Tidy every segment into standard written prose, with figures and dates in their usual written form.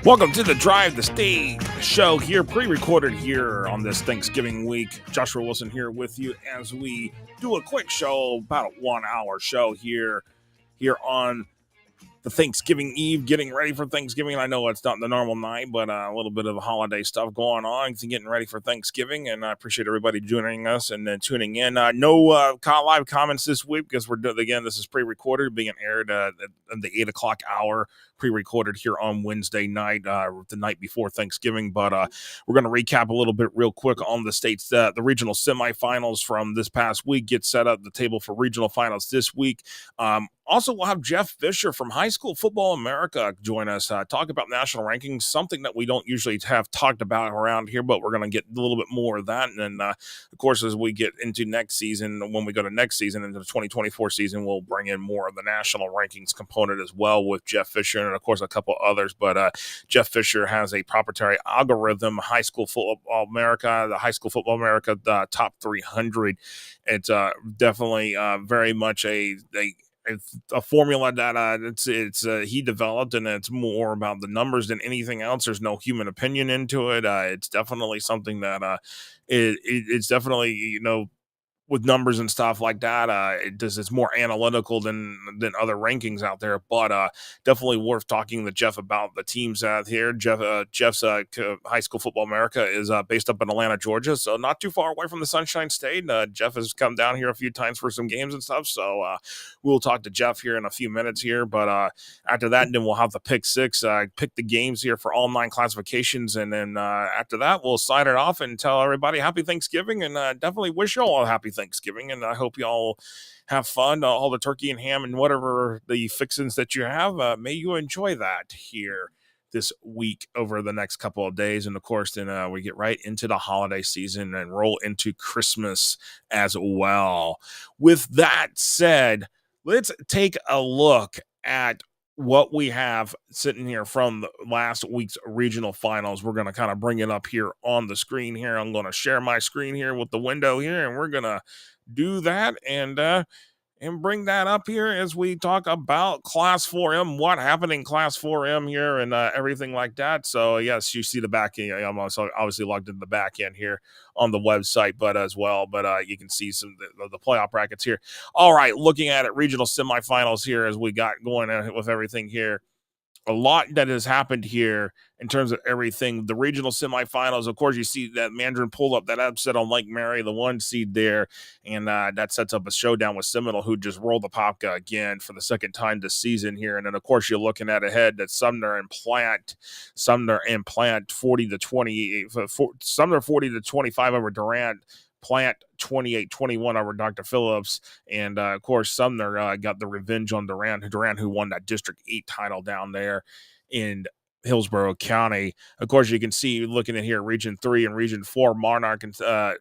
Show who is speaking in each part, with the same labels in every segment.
Speaker 1: Welcome to the Drive the Stage show here, pre-recorded here on this Thanksgiving week. Joshua Wilson here with you as we do a quick show, about a 1 hour show here on the Thanksgiving Eve, getting ready for Thanksgiving. I know it's not the normal night, but a little bit of holiday stuff going on, getting ready for Thanksgiving, and I appreciate everybody joining us and tuning in. No live comments this week because this is pre-recorded, being aired at the 8 o'clock hour, pre-recorded here on Wednesday night, the night before Thanksgiving. But we're going to recap a little bit real quick on the states. The regional semifinals from this past week get set up the table for regional finals this week. Also, we'll have Jeff Fisher from High School Football America join us, talk about national rankings, something that we don't usually have talked about around here, but we're going to get a little bit more of that. And then, of course, as we get into next season, when we go to next season, into the 2024 season, we'll bring in more of the national rankings component as well with Jeff Fisher and, of course, a couple others. But Jeff Fisher has a proprietary algorithm, High School Football America, the High School Football America top 300. It's definitely very much it's a formula that he developed, and it's more about the numbers than anything else. There's no human opinion into it. It's definitely something that it's definitely, with numbers and stuff like that, it's more analytical than other rankings out there. But definitely worth talking to Jeff about the teams here. Jeff's High School Football America is based up in Atlanta, Georgia, so not too far away from the Sunshine State. Jeff has come down here a few times for some games and stuff, so we'll talk to Jeff here in a few minutes here. But after that, then we'll have the pick six, pick the games here for all 9 classifications, and then after that, we'll sign it off and tell everybody happy Thanksgiving, and definitely wish you all a happy Thanksgiving, and I hope you all have fun, all the turkey and ham and whatever the fixings that you have. May you enjoy that here this week over the next couple of days. And of course, then we get right into the holiday season and roll into Christmas as well. With that said, let's take a look at what we have sitting here from last week's regional finals. We're going to kind of bring it up here on the screen here. I'm going to share my screen here with the window here, and we're going to do that and bring that up here as we talk about Class 4M, what happened in Class 4M here, and everything like that. So, yes, you see the back end. I'm also obviously logged into the back end here on the website, but you can see some of the playoff brackets here. All right, looking at it, regional semifinals here as we got going with everything here. A lot that has happened here in terms of everything. The regional semifinals, of course, you see that Mandarin pulled up that upset on Lake Mary, the 1 seed there, and that sets up a showdown with Seminole, who just rolled the Popka again for the second time this season here. And then, of course, you're looking at ahead that Sumner and Plant 40-20, Sumner 40-25 over Durant. Plant 28-21 over Dr. Phillips. And, of course, Sumner got the revenge on Durant, who won that District 8 title down there in Hillsborough County. Of course, you can see, looking at here, Region 3 and Region 4, Monarch and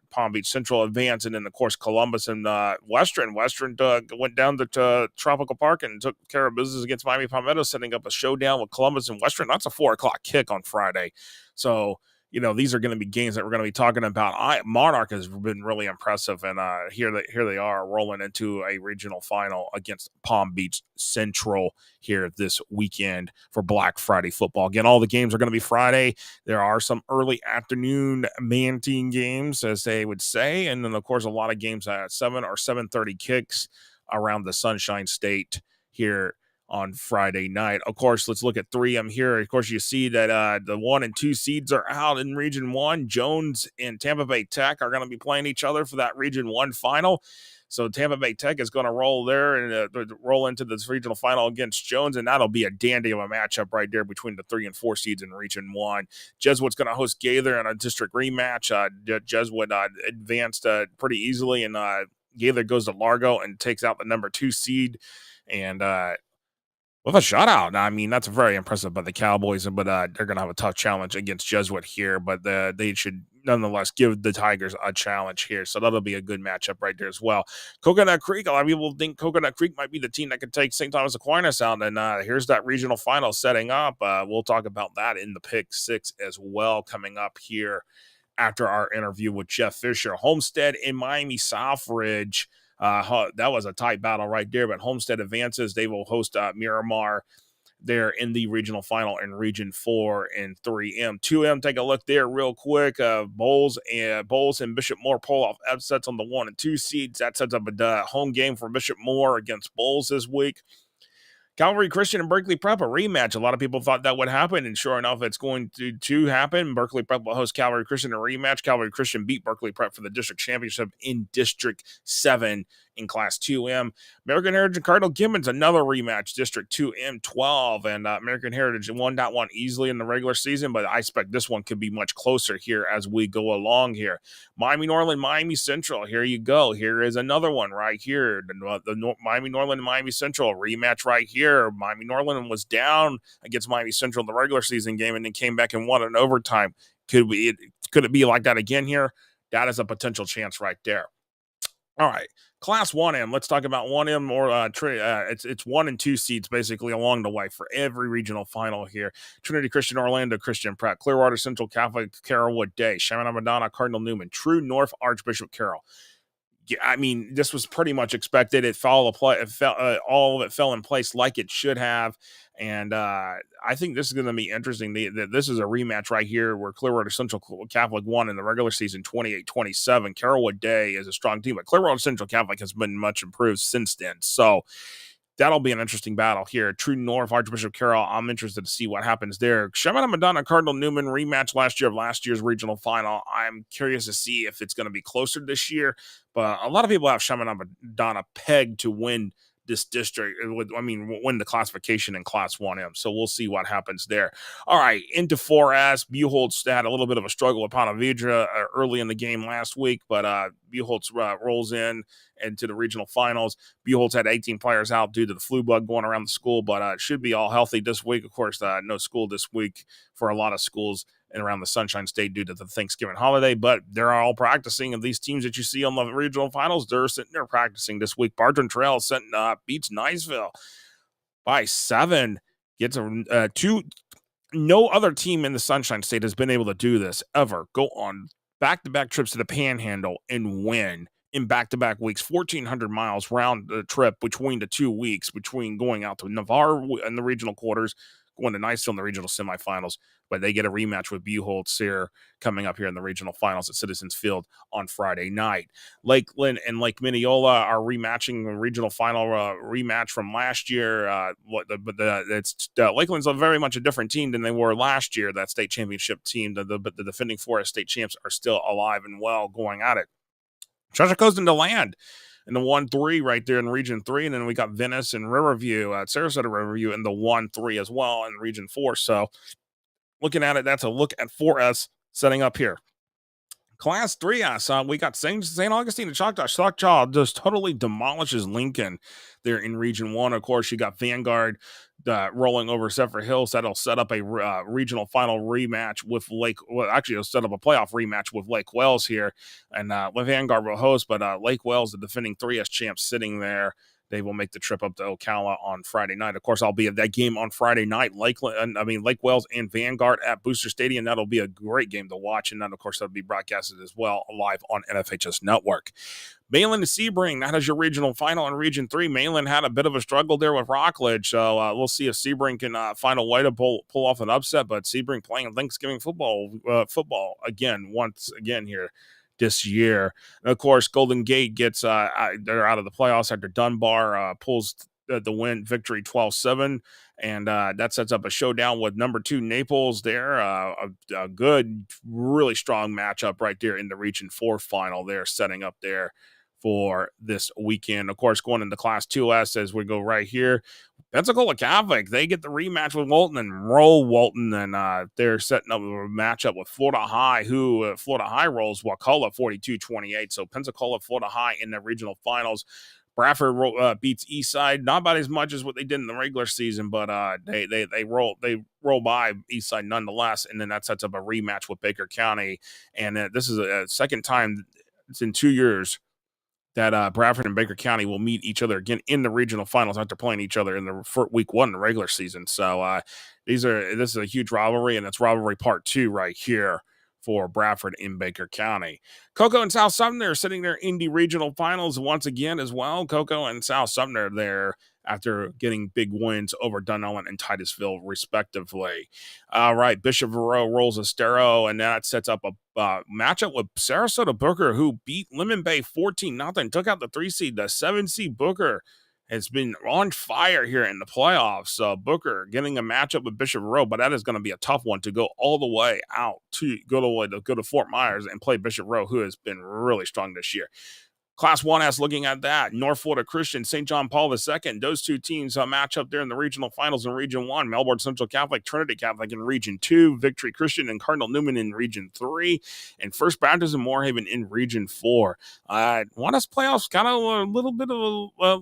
Speaker 1: Palm Beach Central advance. And then, of course, Columbus and Western. Western went down to Tropical Park and took care of business against Miami Palmetto, setting up a showdown with Columbus and Western. That's a 4 o'clock kick on Friday. So, these are going to be games that we're going to be talking about. Monarch has been really impressive, and here they are rolling into a regional final against Palm Beach Central here this weekend for Black Friday football. Again, all the games are going to be Friday. There are some early afternoon man-team games, as they would say, and then, of course, a lot of games at 7 or 7:30 kicks around the Sunshine State here on Friday night. Of course, let's look at 3M here. Of course, you see that the 1 and 2 seeds are out in Region 1. Jones and Tampa Bay Tech are going to be playing each other for that Region 1 final. So Tampa Bay Tech is going to roll there and roll into this regional final against Jones, and that'll be a dandy of a matchup right there between the 3 and 4 seeds in Region 1. Jesuit's going to host Gaither in a district rematch. Jesuit advanced pretty easily, and Gaither goes to Largo and takes out the number 2 seed. And with a shutout. I mean, that's very impressive by the Cowboys, but they're going to have a tough challenge against Jesuit here, but they should nonetheless give the Tigers a challenge here, so that'll be a good matchup right there as well. Coconut Creek, a lot of people think Coconut Creek might be the team that could take St. Thomas Aquinas out, and here's that regional final setting up. We'll talk about that in the Pick 6 as well coming up here after our interview with Jeff Fisher. Homestead in Miami Southridge. That was a tight battle right there, but Homestead advances. They will host Miramar there in the regional final in Region 4 and 3M. 2M, take a look there real quick. Bowles and Bishop Moore pull off upsets on the 1 and 2 seeds. That sets up a home game for Bishop Moore against Bowles this week. Calvary Christian and Berkeley Prep, a rematch. A lot of people thought that would happen, and sure enough, it's going to happen. Berkeley Prep will host Calvary Christian in a rematch. Calvary Christian beat Berkeley Prep for the district championship in District 7 in Class 2M. American Heritage and Cardinal Gibbons, another rematch, District 2M 12, and American Heritage won that one easily in the regular season, but I expect this one could be much closer here as we go along here. Miami Norland, Miami Central, here you go. Here is another one right here. The Miami Norland and Miami Central rematch right here. Miami Norland was down against Miami Central in the regular season game and then came back and won in overtime. Could it be like that again here? That is a potential chance right there. All right, Class 1M. Let's talk about 1M or it's 1 and 2 seeds basically along the way for every regional final here. Trinity Christian, Orlando Christian Pratt, Clearwater Central Catholic, Carrollwood Day, Chaminade Madonna, Cardinal Newman, True North, Archbishop Carroll. Yeah, I mean, this was pretty much expected. All of it fell in place like it should have. And I think this is going to be interesting. This is a rematch right here where Clearwater Central Catholic won in the regular season 28-27. Carrollwood Day is a strong team, but Clearwater Central Catholic has been much improved since then. So that'll be an interesting battle here. True North, Archbishop Carroll, I'm interested to see what happens there. Chaminade Madonna, Cardinal Newman rematch last year's regional final. I'm curious to see if it's going to be closer this year, but a lot of people have Chaminade Madonna pegged to win this district. Win the classification in Class 1M. So we'll see what happens there. All right, into 4S. Buchholz had a little bit of a struggle with Ponte Vedra early in the game last week, but Buchholz rolls into the regional finals. Buchholz had 18 players out due to the flu bug going around the school, but it should be all healthy this week. Of course, no school this week for a lot of schools and around the Sunshine State due to the Thanksgiving holiday, but they're all practicing. And these teams that you see on the regional finals, they're sitting there practicing this week. Barton Trail beats Niceville by 7. Gets a 2. No other team in the Sunshine State has been able to do this ever. Go on back-to-back trips to the Panhandle and win in back-to-back weeks, 1,400 miles round the trip between the 2 weeks, between going out to Navarre in the regional quarters, going to Niceville in the regional semifinals, but they get a rematch with Buchholz here coming up here in the regional finals at Citizens Field on Friday night. Lakeland and Lake Minneola are rematching the regional final rematch from last year. Lakeland's very much a different team than they were last year. That state championship team, the defending 4S state champs, are still alive and well going at it. Treasure Coast and DeLand in the 1-3 right there in Region 3. And then we got Venice and Riverview, Sarasota Riverview in the 1-3 as well in Region 4. So looking at it, that's a look at 4S setting up here. Class 3S, we got St. Augustine and Choctaw. Choctaw just totally demolishes Lincoln there in Region 1. Of course, you got Vanguard rolling over Zephyr Hills. That'll set up a regional final rematch with it'll set up a playoff rematch with Lake Wales here. And Vanguard will host, but Lake Wales, the defending 3S champs, sitting there. They will make the trip up to Ocala on Friday night. Of course, I'll be at that game on Friday night. Lake Wales and Vanguard at Booster Stadium. That'll be a great game to watch. And then, of course, that'll be broadcasted as well live on NFHS Network. Mainland to Sebring, that is your regional final in Region 3. Mainland had a bit of a struggle there with Rockledge, so we'll see if Sebring can find a way to pull off an upset. But Sebring playing Thanksgiving football once again here this year. And of course, Golden Gate gets they're out of the playoffs after Dunbar pulls the win victory 12-7, and that sets up a showdown with number 2 Naples there. A good, really strong matchup right there in the Region 4 final. They're setting up there for this weekend. Of course, going into Class 2S as we go right here, Pensacola Catholic, they get the rematch with Walton and roll Walton, and they're setting up a matchup with Florida High, who Florida High rolls Wakulla 42-28. So Pensacola, Florida High in the regional finals. Bradford beats Eastside, not about as much as what they did in the regular season, but they roll by Eastside nonetheless, and then that sets up a rematch with Baker County. And this is a second time it's in 2 years that Bradford and Baker County will meet each other again in the regional finals after playing each other in the week 1 in the regular season. So this is a huge rivalry, and it's rivalry part 2 right here for Bradford in Baker County. Cocoa and South Sumner are sitting there in the regional finals once again as well. Cocoa and South Sumner there after getting big wins over Dunnellon and Titusville, respectively. All right, Bishop Verot rolls Estero, and that sets up a matchup with Sarasota Booker, who beat Lemon Bay 14-0, took out the 3 seed. The 7 seed Booker has been on fire here in the playoffs. Booker getting a matchup with Bishop Verot, but that is going to be a tough one to go all the way out to go to Fort Myers and play Bishop Verot, who has been really strong this year. Class 1S looking at that. North Florida Christian, St. John Paul II. Those two teams match up there in the regional finals in Region 1. Melbourne Central Catholic, Trinity Catholic in Region 2. Victory Christian and Cardinal Newman in Region 3. And First Baptist in Moorhaven in Region 4. 1S playoffs, kind of a little bit of a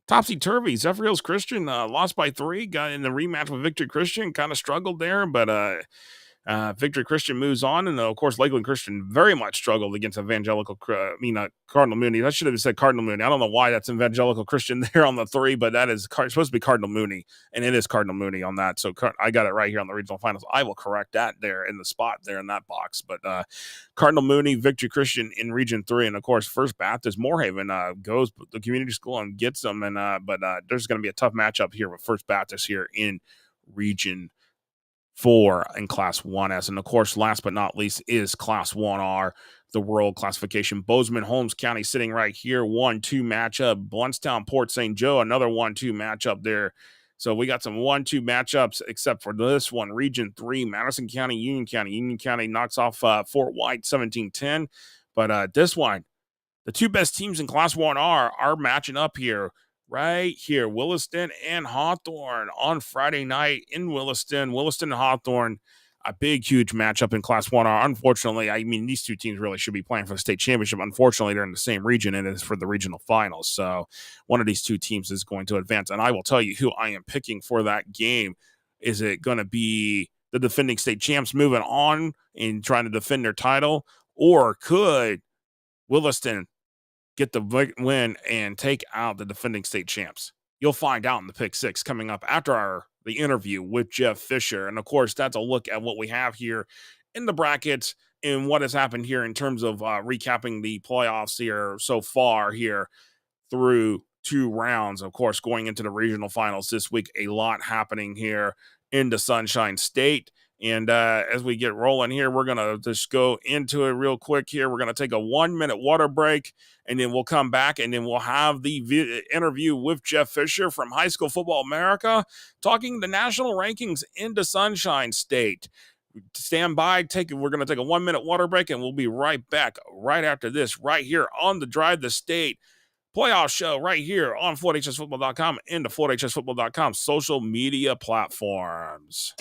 Speaker 1: topsy-turvy. Zephyr Hills Christian lost by 3. Got in the rematch with Victory Christian. Kind of struggled there, but Victory Christian moves on, and of course Lakeland Christian very much struggled against Cardinal Mooney. I should have said Cardinal Mooney. I don't know why that's Evangelical Christian there on the 3, but that is supposed to be Cardinal Mooney, and it is Cardinal Mooney on that. So I got it right here on the regional finals. I will correct that there in the spot there in that box. But Cardinal Mooney, Victory Christian in Region 3, and of course First Baptist Moorhaven goes to the community school and gets them. And but there's going to be a tough matchup here with First Baptist here in Region 4 in Class 1S. And of course, last but not least is Class 1R, the world classification. Bozeman, Holmes County sitting right here. 1-2 matchup. Bluntstown, Port St. Joe, another 1-2 matchup there. So we got some 1-2 matchups, except for this one. Region 3, Madison County, Union County. Union County knocks off Fort White 17-10. But this one, the two best teams in Class 1R are matching up here. Right here, Williston and Hawthorne on Friday night in Williston. Williston and Hawthorne, a big, huge matchup in Class 1R. Unfortunately, I mean, these two teams really should be playing for the state championship. Unfortunately, they're in the same region, and it's for the regional finals. So one of these two teams is going to advance. And I will tell you who I am picking for that game. Is it going to be the defending state champs moving on and trying to defend their title? Or could Williston get the win and take out the defending state champs? You'll find out in the Pick 6 coming up after the interview with Jeff Fisher. And of course, that's a look at what we have here in the brackets and what has happened here in terms of recapping the playoffs here so far here through 2 rounds. Of course, going into the regional finals this week, a lot happening here in the Sunshine State. And as we get rolling here, we're going to just go into it real quick here. We're going to take a 1-minute water break, and then we'll come back, and then we'll have the interview with Jeff Fisher from High School Football America, talking the national rankings into Sunshine State. Stand by. We're going to take a 1-minute water break, and we'll be right back right after this, right here on the Drive the State playoff show right here on FloydHSFootball.com and the FloydHSFootball.com social media platforms.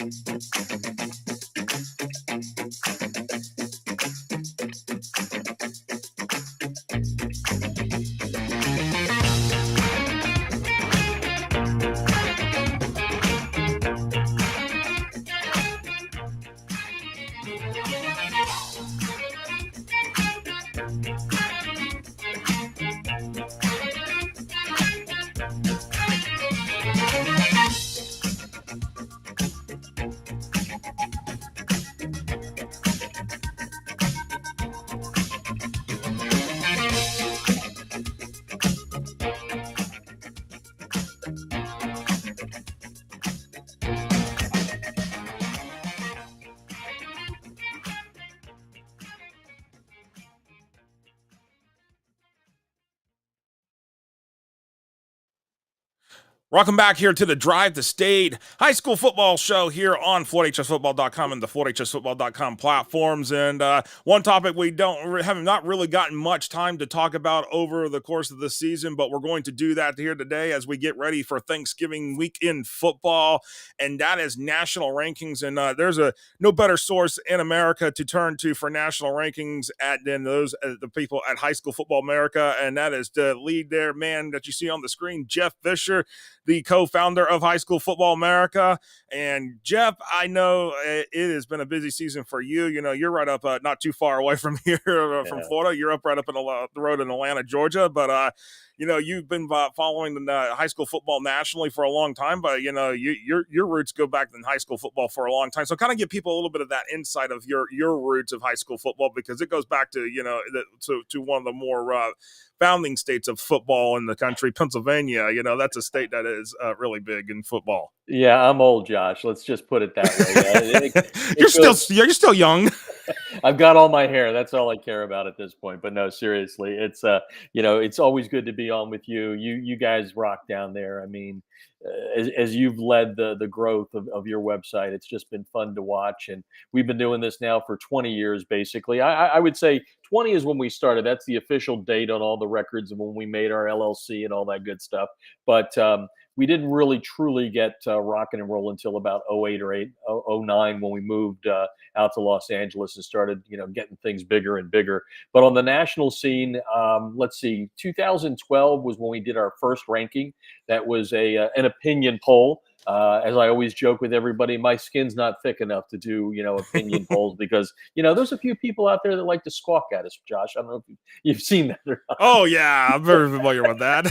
Speaker 1: Welcome back here to the Drive the State High School Football Show here on FloydHSFootball.com and the FloydHSFootball.com platforms. And one topic we have not really gotten much time to talk about over the course of the season, but we're going to do that here today as we get ready for Thanksgiving weekend football, and that is national rankings. And there's no better source in America to turn to for national rankings than those the people at High School Football America, and that is the lead there man that you see on the screen, Jeff Fisher, the co-founder of High School Football America. And Jeff, I know it has been a busy season for you. You know, you're right up not too far away from here, from Florida. You're up right up in the road in Atlanta, Georgia. But you've been following the high school football nationally for a long time, but your roots go back in high school football for a long time. So kind of give people a little bit of that insight of your roots of high school football, because it goes back to to one of the more founding states of football in the country, Pennsylvania. That's a state that is really big in football.
Speaker 2: Yeah, I'm old, Josh. Let's just put it that way.
Speaker 1: you're
Speaker 2: It goes.
Speaker 1: still young.
Speaker 2: I've got all my hair. That's all I care about at this point. But no, seriously, it's always good to be on with you. You guys rock down there. I mean, as you've led the growth of your website, it's just been fun to watch. And we've been doing this now for 20 years, basically. I would say 20 is when we started. That's the official date on all the records of when we made our LLC and all that good stuff. But we didn't really truly get rocking and roll until about '08 or '09 when we moved out to Los Angeles and started, getting things bigger and bigger. But on the national scene, let's see, 2012 was when we did our first ranking. That was an opinion poll. As I always joke with everybody, my skin's not thick enough to do, opinion polls because, there's a few people out there that like to squawk at us, Josh. I don't know if you've seen that or not.
Speaker 1: Oh, yeah, I'm very familiar with that.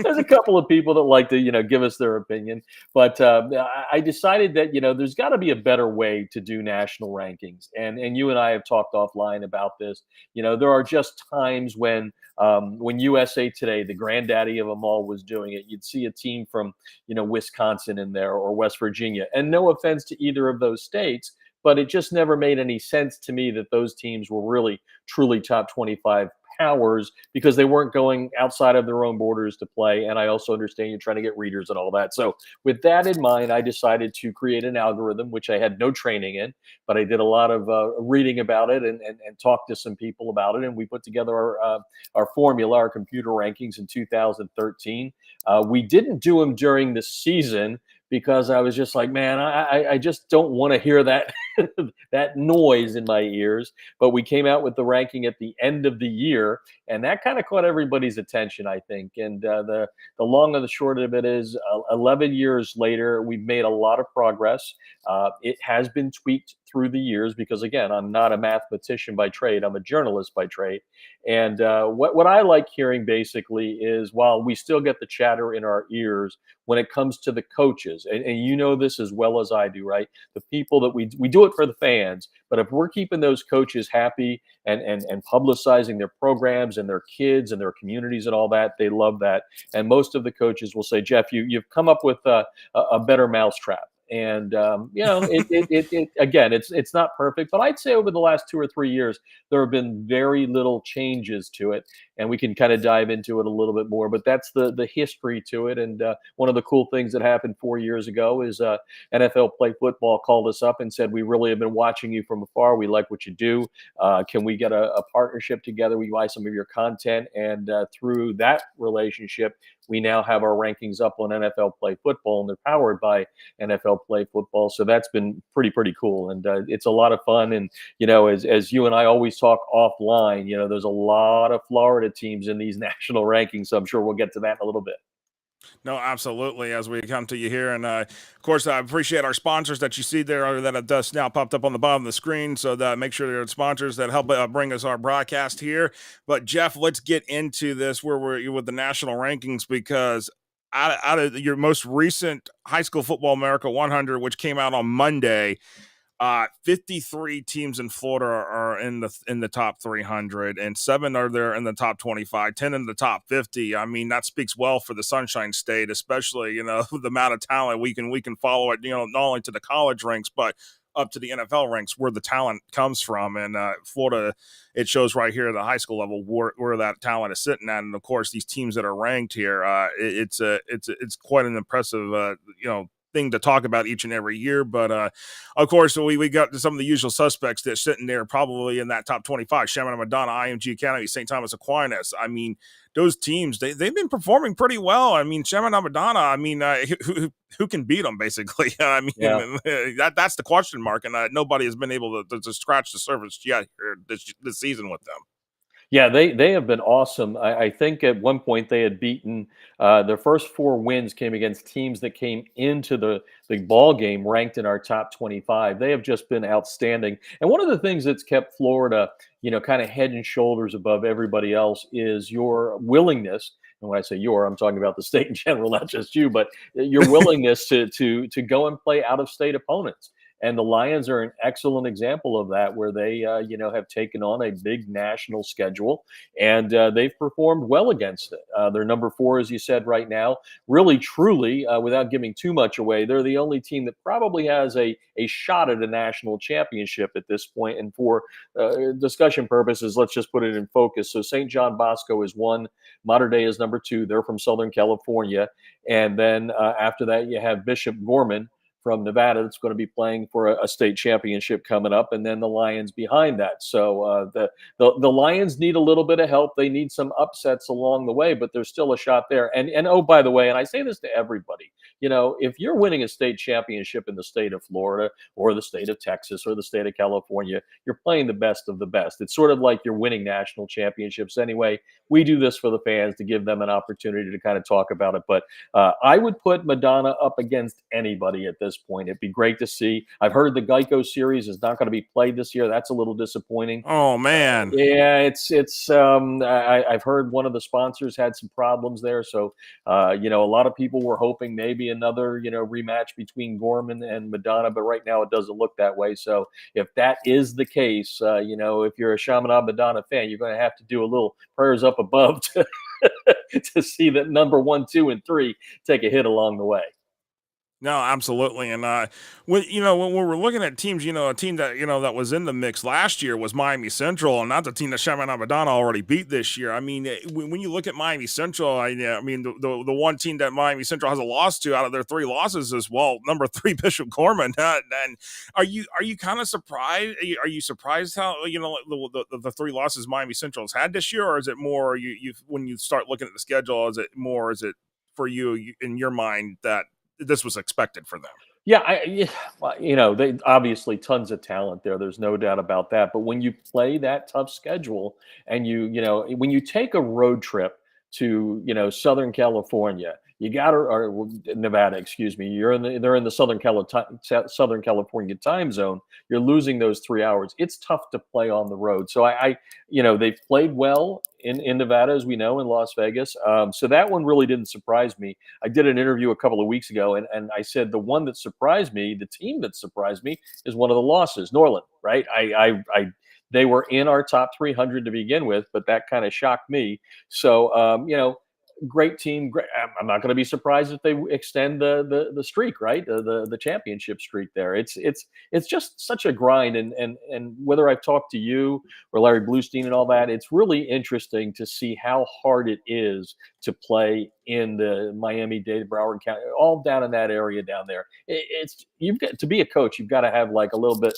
Speaker 2: There's a couple of people that like to, give us their opinion, but I decided that there's got to be a better way to do national rankings, and you and I have talked offline about this. There are just times when USA Today, the granddaddy of them all, was doing it, you'd see a team from Wisconsin in there or West Virginia, and no offense to either of those states, but it just never made any sense to me that those teams were really truly top 25 powers because they weren't going outside of their own borders to play. And I also understand you're trying to get readers and all that. So with that in mind, I decided to create an algorithm, which I had no training in, but I did a lot of reading about it and talked to some people about it. And we put together our formula, our computer rankings in 2013. We didn't do them during the season because I was just like, man, I just don't want to hear that that noise in my ears. But we came out with the ranking at the end of the year, and that kind of caught everybody's attention, I think. And the long and the short of it is, 11 years later, we've made a lot of progress. It has been tweaked through the years because, again, I'm not a mathematician by trade. I'm a journalist by trade. And what I like hearing basically is, while we still get the chatter in our ears when it comes to the coaches, and you know this as well as I do, right? The people that we do it for the fans, but if we're keeping those coaches happy and publicizing their programs and their kids and their communities and all that, they love that. And most of the coaches will say, Jeff, you've come up with a better mousetrap. And again, it's not perfect, but I'd say over the last 2 or 3 years, there have been very little changes to it, and we can kind of dive into it a little bit more. But that's the history to it. And one of the cool things that happened 4 years ago is NFL Play Football called us up and said, we really have been watching you from afar. We like what you do. Can we get a partnership together? We buy some of your content, and through that relationship, we now have our rankings up on NFL Play Football, and they're powered by NFL Play Football. So that's been pretty cool, and it's a lot of fun. And as you and I always talk offline, there's a lot of Florida teams in these national rankings. So I'm sure we'll get to that in a little bit.
Speaker 1: No, absolutely. As we come to you here, and of course, I appreciate our sponsors that you see there, or that have just now popped up on the bottom of the screen. So that make sure they're sponsors that help bring us our broadcast here. But Jeff, let's get into this where we're with the national rankings, because out of your most recent High School Football America 100, which came out on Monday, 53 teams in Florida are in the top 300, and 7 are there in the top 25, 10 in the top 50. I mean, that speaks well for the Sunshine State, especially the amount of talent we can follow it. Not only to the college ranks, but up to the NFL ranks, where the talent comes from. And Florida, it shows right here at the high school level where that talent is sitting at. And of course, these teams that are ranked here, it's quite an impressive thing to talk about each and every year. But of course, we got some of the usual suspects that's sitting there probably in that top 25: Chaminade Madonna, IMG Academy, St. Thomas Aquinas. I mean, those teams, they've been performing pretty well. I mean, Chaminade Madonna, I mean, who can beat them, basically? I mean, yeah. That's the question mark, and nobody has been able to scratch the surface yet this season with them.
Speaker 2: Yeah, they have been awesome. I think at one point they had beaten their first 4 wins came against teams that came into the ball game ranked in our top 25. They have just been outstanding. And one of the things that's kept Florida, kind of head and shoulders above everybody else is your willingness and when I say your, I'm talking about the state in general, not just you, but your willingness to go and play out of state opponents. And the Lions are an excellent example of that, where they have taken on a big national schedule, and they've performed well against it. They're number 4, as you said, right now. Really, truly, without giving too much away, they're the only team that probably has a shot at a national championship at this point. And for discussion purposes, let's just put it in focus. So St. John Bosco is 1, Mater Dei is number 2. They're from Southern California, and then after that, you have Bishop Gorman from Nevada that's going to be playing for a state championship coming up, and then the Lions behind that. So the Lions need a little bit of help. They need some upsets along the way, but there's still a shot there. And oh, by the way, and I say this to everybody, if you're winning a state championship in the state of Florida or the state of Texas or the state of California, you're playing the best of the best. It's sort of like you're winning national championships anyway. We do this for the fans to give them an opportunity to kind of talk about it. But I would put Madonna up against anybody at this point. It'd be great to see. I've heard the Geico series is not going to be played this year. That's a little disappointing.
Speaker 1: Oh man.
Speaker 2: Yeah, it's. I've heard one of the sponsors had some problems there, so a lot of people were hoping maybe another rematch between Gorman and Madonna, but right now it doesn't look that way. So if that is the case, if you're a Chaminade Madonna fan, you're going to have to do a little prayers up above to to see that number 1, 2, and 3 take a hit along the way.
Speaker 1: No, absolutely. And when we're looking at teams, a team that that was in the mix last year was Miami Central, and not the team that Chaminade Madonna already beat this year. I mean, when you look at Miami Central, I mean the one team that Miami Central has a loss to out of their 3 losses is number 3 Bishop Gorman. And are you kind of surprised? Are you surprised how the 3 losses Miami Central has had this year, or is it more you when you start looking at the schedule? Is it for you in your mind that this was expected for them?
Speaker 2: Yeah, they obviously tons of talent there. There's no doubt about that. But when you play that tough schedule, and when you take a road trip to Southern California, you got to, or Nevada, excuse me. They're in the Southern California time zone. You're losing those 3 hours. It's tough to play on the road. So they've played well in Nevada, as we know, in Las Vegas. So that one really didn't surprise me. I did an interview a couple of weeks ago, and I said the one that surprised me, the team that surprised me, is one of the losses, Norland. Right? They were in our top 300 to begin with, but that kind of shocked me. So great team. Great. I'm not going to be surprised if they extend the streak, right? The championship streak there. It's just such a grind. And whether I've talked to you or Larry Bluestein and all that, it's really interesting to see how hard it is to play in the Miami-Dade, Broward County, all down in that area down there. You've got to be a coach. You've got to have like a little bit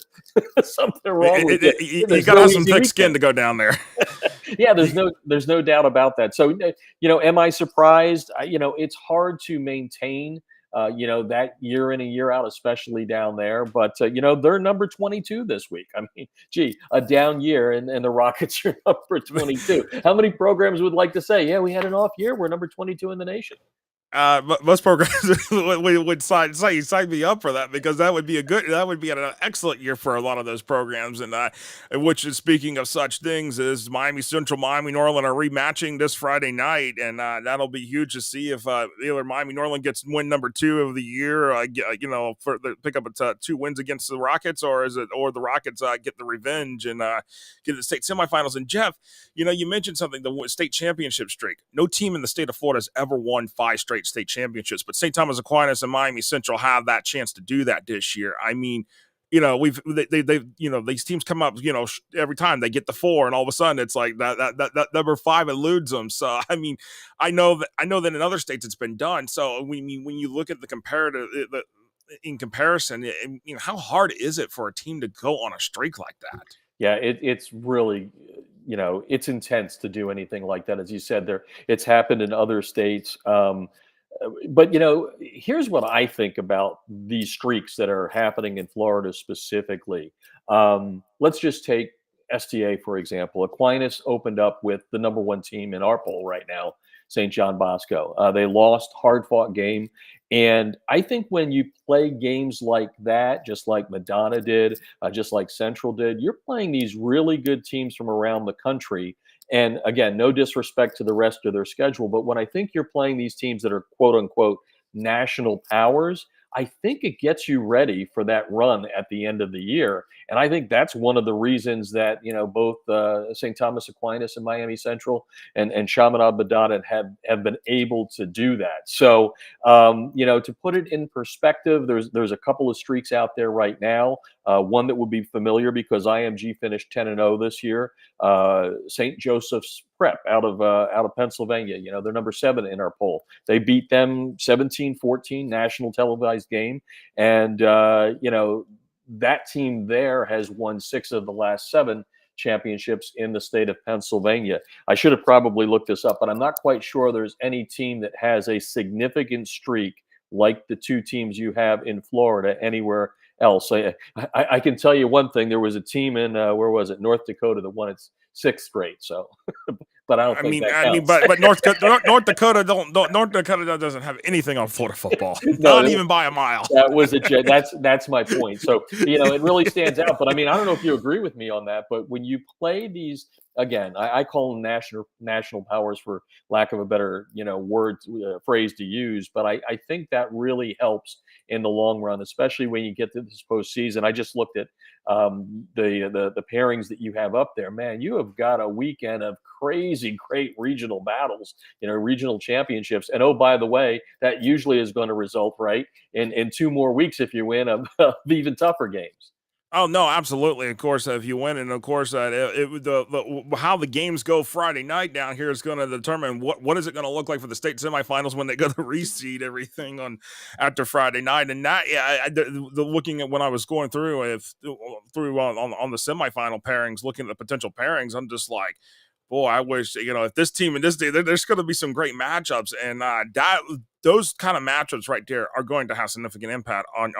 Speaker 2: something wrong with it.
Speaker 1: You got to have some thick skin to go down there.
Speaker 2: Yeah, there's no doubt about that. So, am I surprised? It's hard to maintain, that year in and year out, especially down there. But, they're number 22 this week. I mean, gee, a down year and the Rockets are number 22. How many programs would like to say, yeah, we had an off year. We're number 22 in the nation?
Speaker 1: Most programs would sign me up for that, because that would be an excellent year for a lot of those programs. And which is, speaking of such things, is Miami Central, Miami Norland are rematching this Friday night, and that'll be huge to see if either Miami Norland gets win number 2 of the year, for the pick up 2 wins against the Rockets, or the Rockets get the revenge and get the state semifinals. And Jeff, you mentioned something, the state championship streak. No team in the state of Florida has ever won 5 straight state championships, but St. Thomas Aquinas and Miami Central have that chance to do that this year. I mean, these teams come up, every time they get the 4, and all of a sudden it's like that number 5 eludes them. So I mean, I know that in other states it's been done. So when you look at in comparison, how hard is it for a team to go on a streak like that?
Speaker 2: Yeah, it's really, it's intense to do anything like that. As you said, it's happened in other states. But here's what I think about these streaks that are happening in Florida specifically. Let's just take STA, for example. Aquinas opened up with the number 1 team in our poll right now, St. John Bosco. They lost, hard-fought game. And I think when you play games like that, just like Madonna did, just like Central did, you're playing these really good teams from around the country. And again, no disrespect to the rest of their schedule, but when I think you're playing these teams that are quote unquote national powers, I think it gets you ready for that run at the end of the year. And I think that's one of the reasons that, both St. Thomas Aquinas and Miami Central and Chaminade Badada have been able to do that. So, to put it in perspective, there's a couple of streaks out there right now. One that would be familiar because IMG finished 10-0 this year. St. Joseph's Prep out of Pennsylvania. They're number 7 in our poll. They beat them 17-14, national televised game, and that team there has won 6 of the last 7 championships in the state of Pennsylvania. I should have probably looked this up, but I'm not quite sure there's any team that has a significant streak like the 2 teams you have in Florida anywhere else. I can tell you one thing. There was a team in where was it? North Dakota that won its 6th straight. So, but I don't think that counts.
Speaker 1: But North Dakota North Dakota doesn't have anything on Florida football,
Speaker 2: No,
Speaker 1: not even by a mile.
Speaker 2: That was that's my point. So it really stands out. But I don't know if you agree with me on that. But when you play these again, I call them national powers for lack of a better phrase to use. But I think that really helps in the long run, especially when you get to this postseason. I just looked at the pairings that you have up there. Man, you have got a weekend of crazy great regional battles, regional championships. And oh, by the way, that usually is going to result right in 2 more weeks if you win of even tougher games.
Speaker 1: Oh no, absolutely. Of course, if you win, and of course, how the games go Friday night down here is going to determine what is it going to look like for the state semifinals when they go to reseed everything on after Friday night. And that, looking at when I was going through on the semifinal pairings, looking at the potential pairings, I'm just like, boy, I wish if this team and this day, there's going to be some great matchups, and those kind of matchups right there are going to have significant impact on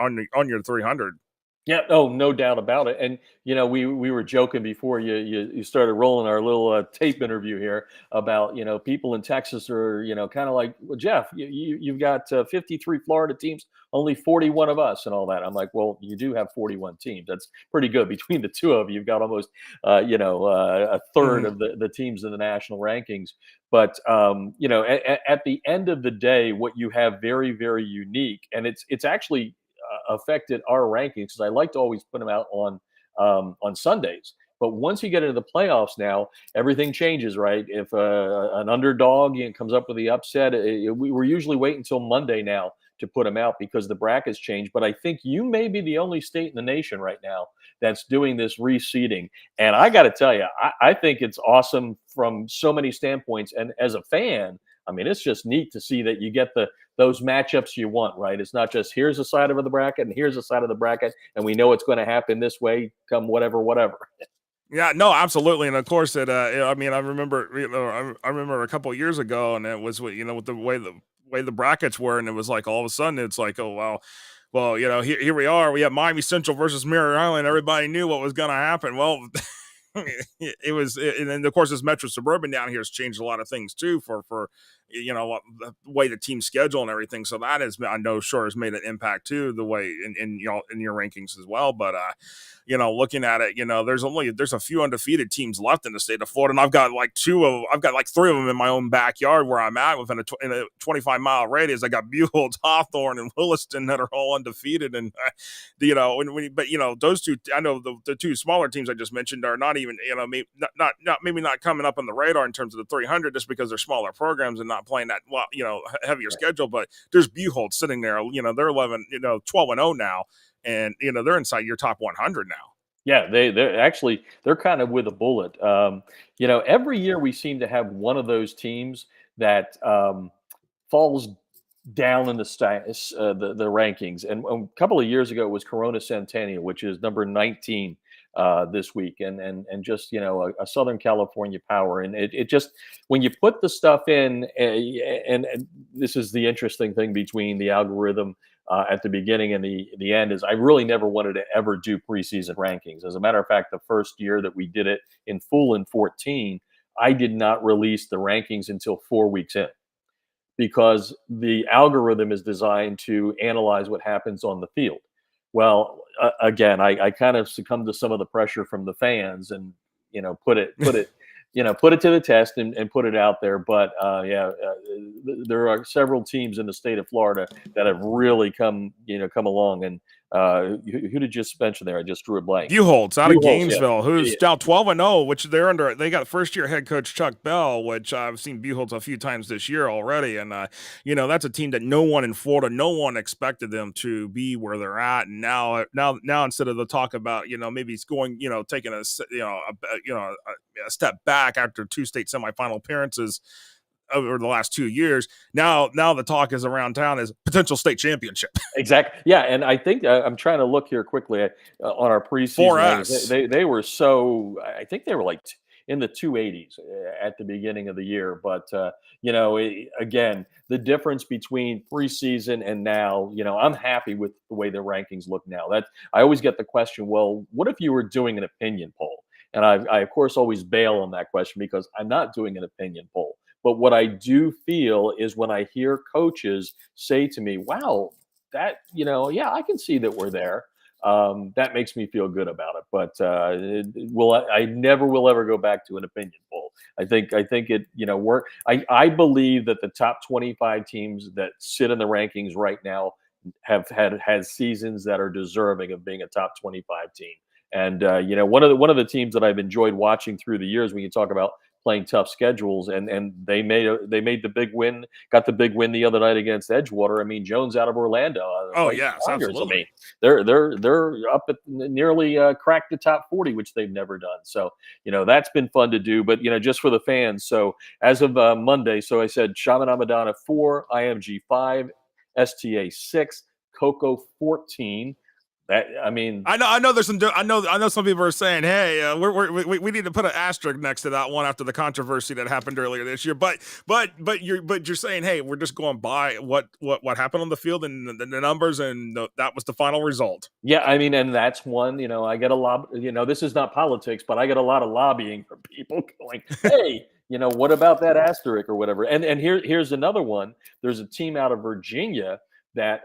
Speaker 1: your 300.
Speaker 2: Yeah, oh, no doubt about it. And we were joking before you started rolling our little tape interview here about people in Texas are kind of like, well, Jeff, you've got 53 Florida teams, only 41 of us, and all that. I'm like, well, you do have 41 teams. That's pretty good between the 2 of you. You've got almost a third of the teams in the national rankings. But at the end of the day, what you have very, very unique, and it's actually affected our rankings because I like to always put them out on Sundays. But once you get into the playoffs now, everything changes, right? If an underdog comes up with the upset, we're usually waiting until Monday now to put them out because the brackets change. But I think you may be the only state in the nation right now that's doing this reseeding. And I got to tell you, I think it's awesome from so many standpoints. And as a fan, it's just neat to see that you get those matchups you want, right? It's not just here's a side of the bracket and here's a side of the bracket, and we know it's going to happen this way come whatever.
Speaker 1: Yeah, no, absolutely, and of course, I remember, I remember a couple of years ago, and it was with the way the brackets were, and it was like all of a sudden it's like, oh well, here we are, we have Miami Central versus Mirror Island. Everybody knew what was going to happen. Well. It was, and then of course this Metro Suburban down here has changed a lot of things too for the way the team schedule and everything. So that has, I know, sure has made an impact too, the way in your rankings as well. But looking at it, there's a few undefeated teams left in the state of Florida, and I've got like 3 of them in my own backyard where I'm at within a 25-mile radius. I got Buchholz, Hawthorne, and Williston that are all undefeated, and those 2, I know the 2 smaller teams I just mentioned are not even maybe not coming up on the radar in terms of the 300 just because they're smaller programs and not playing that heavier schedule. But there's Buchholz sitting there, they're 12-0 now, and they're inside your top 100 now.
Speaker 2: Yeah, they're kind of with a bullet. Every year we seem to have one of those teams that falls down in the rankings. And a couple of years ago it was Corona Centennial, which is number 19 this week, and just a Southern California power. And it just, when you put the stuff in, and this is the interesting thing between the algorithm at the beginning and the end, is I really never wanted to ever do preseason rankings. As a matter of fact, the first year that we did it in full in 14, I did not release the rankings until 4 weeks in, because the algorithm is designed to analyze what happens on the field. Well, again, I kind of succumbed to some of the pressure from the fans, and put it put it to the test and put it out there. But there are several teams in the state of Florida that have really come along. And who did you just mention there? I just drew a blank.
Speaker 1: Buchholz out of
Speaker 2: Buchholz, yeah.
Speaker 1: Gainesville, who's
Speaker 2: Yeah.
Speaker 1: now 12-0, which they got first-year head coach Chuck Bell, which I've seen Buchholz a few times this year already, and that's a team that no one in Florida, no one expected them to be where they're at, and now instead of the talk about maybe it's going taking a step back after 2 state semifinal appearances over the last 2 years. Now the talk is around town is potential state championship.
Speaker 2: Exactly. Yeah, and I think I'm trying to look here quickly on our preseason rankings. They were so, I think they were like in the 280s at the beginning of the year. But again, the difference between preseason and now, I'm happy with the way the rankings look now. That I always get the question, well, what if you were doing an opinion poll? And I of course always bail on that question because I'm not doing an opinion poll. But what I do feel is when I hear coaches say to me, wow, that, yeah, I can see that we're there. That makes me feel good about it. But I never will ever go back to an opinion poll. I think it, I believe that the top 25 teams that sit in the rankings right now have had seasons that are deserving of being a top 25 team. And one of the teams that I've enjoyed watching through the years, when you talk about playing tough schedules, and they made the big win, got the big win the other night against Edgewater. I mean, Jones out of Orlando.
Speaker 1: Oh yes, absolutely.
Speaker 2: I mean, they're up at nearly cracked the top 40, which they've never done. So that's been fun to do. But just for the fans. So as of Monday, so I said Shaman Amadana 4, IMG 5, STA 6, Coco 14. I
Speaker 1: know there's some. I know some people are saying, "Hey, we need to put an asterisk next to that one after the controversy that happened earlier this year." But you're saying, "Hey, we're just going by what happened on the field and the numbers, and that was the final result."
Speaker 2: Yeah, I mean, and that's one. I get a lot. This is not politics, but I get a lot of lobbying from people going, "Hey, what about that asterisk or whatever?" And here's another one. There's a team out of Virginia that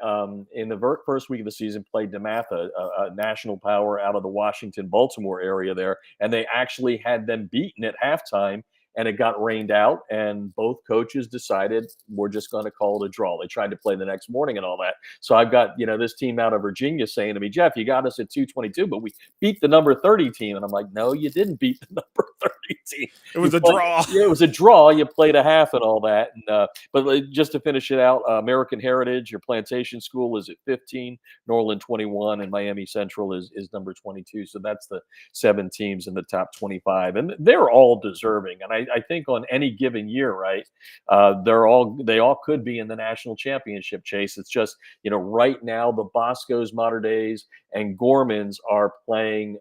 Speaker 2: in the first week of the season played DeMatha, a national power out of the Washington-Baltimore area there, and they actually had them beaten at halftime, and it got rained out, and both coaches decided we're just going to call it a draw. They tried to play the next morning and all that. So I've got this team out of Virginia saying to me, Jeff, you got us at 222, but we beat the number 30 team. And I'm like, no, you didn't beat the number 30 team.
Speaker 1: It was a draw.
Speaker 2: Yeah, it was a draw. You played a half and all that. And but just to finish it out, American Heritage, your Plantation School is at 15, Norland 21, and Miami Central is number 22. So that's the 7 teams in the top 25, and they're all deserving. And I think on any given year, right, they all could be in the national championship chase. It's just right now the Boscos, Mater Deis, and Gormans are playing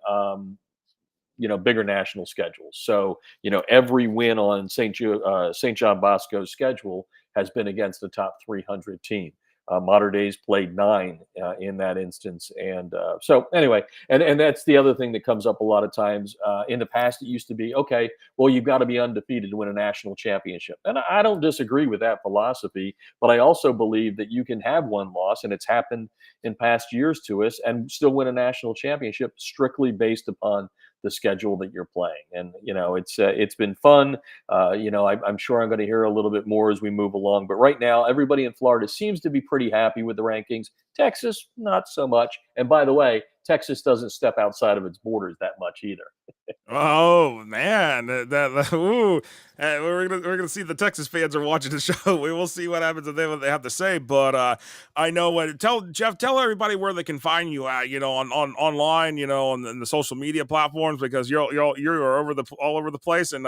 Speaker 2: bigger national schedules. So every win on St. John Bosco's schedule has been against the top 300 team. Mater Deis played 9 in that instance. And so anyway, and that's the other thing that comes up a lot of times. In the past, it used to be, okay, well, you've got to be undefeated to win a national championship. And I don't disagree with that philosophy, but I also believe that you can have one loss, and it's happened in past years to us, and still win a national championship strictly based upon the schedule that you're playing. And it's been fun. I'm sure I'm going to hear a little bit more as we move along, but right now everybody in Florida seems to be pretty happy with the rankings. Texas, not so much. And by the way, Texas doesn't step outside of its borders that much either.
Speaker 1: Oh man, we're gonna see the Texas fans are watching the show. We will see what happens with them, what they have to say. But I know what. Tell everybody where they can find you at. On online. On the social media platforms, because you're all over the place, and